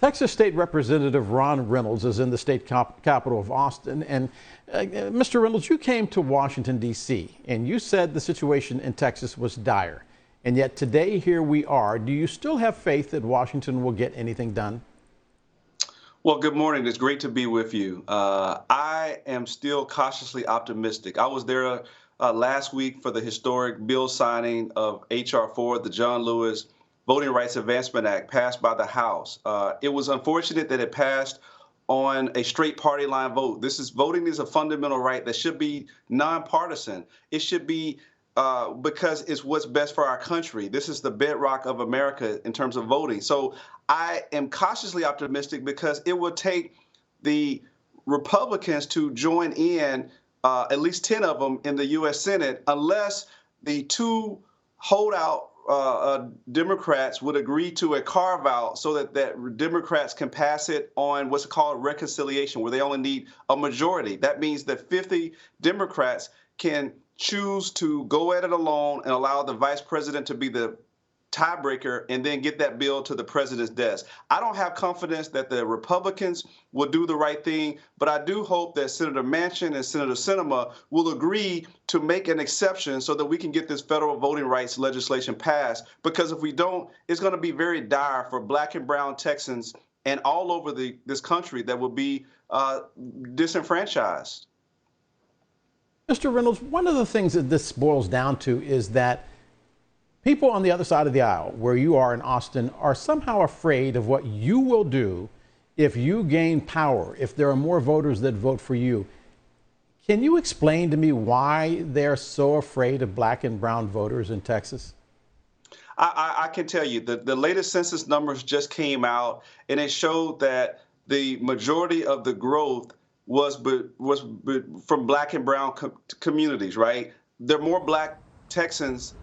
Texas State Representative Ron Reynolds is in the state capital of Austin. And Mr. Reynolds, you came to Washington, D.C., and you said the situation in Texas was dire. And yet today, here we are. Do you still have faith that Washington will get anything done? Well, good morning. It's great to be with you. I am still cautiously optimistic. I was there last week for the historic bill signing of H.R. 4, the John Lewis Voting Rights Advancement Act, passed by the House. It was unfortunate that it passed on a straight party line vote. Voting is a fundamental right that should be nonpartisan. It should be because it's what's best for our country. This is the bedrock of America in terms of voting. So I am cautiously optimistic because it will take the Republicans to join in, at least 10 of them in the U.S. Senate, unless the two holdout Democrats would agree to a carve out so that Democrats can pass it on what's called reconciliation, where they only need a majority. That means that 50 Democrats can choose to go at it alone and allow the vice president to be the tiebreaker and then get that bill to the president's desk. I don't have confidence that the Republicans will do the right thing, but I do hope that Senator Manchin and Senator Sinema will agree to make an exception so that we can get this federal voting rights legislation passed. Because if we don't, it's going to be very dire for Black and brown Texans and all over this country that will be disenfranchised. Mr. Reynolds, one of the things that this boils down to is that people on the other side of the aisle, where you are in Austin, are somehow afraid of what you will do if you gain power, if there are more voters that vote for you. Can you explain to me why they're so afraid of Black and brown voters in Texas? I can tell you the latest census numbers just came out, and it showed that the majority of the growth was from Black and brown communities, right? There are more Black Texans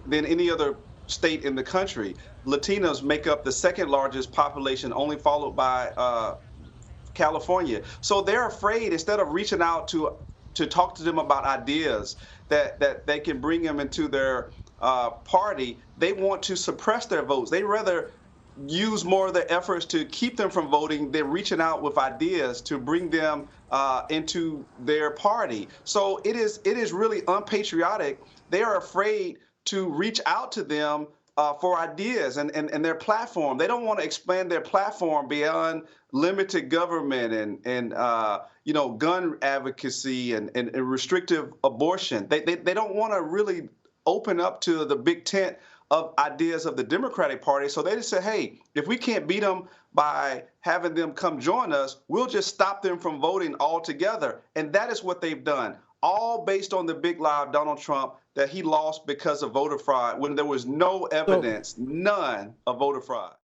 than any other state in the country. Latinos make up the second largest population, only followed by California. So they're afraid, instead of reaching out to talk to them about ideas that they can bring them into their party, they want to suppress their votes. They rather use more of their efforts to keep them from voting than reaching out with ideas to bring them into their party. So it is really unpatriotic. They are afraid to reach out to them for ideas and their platform. They don't want to expand their platform beyond limited government and gun advocacy and restrictive abortion. They don't want to really open up to the big tent of ideas of the Democratic Party. So they just say, hey, if we can't beat them by having them come join us, we'll just stop them from voting altogether. And that is what they've done, all based on the big lie of Donald Trump that he lost because of voter fraud when there was no evidence, none of voter fraud.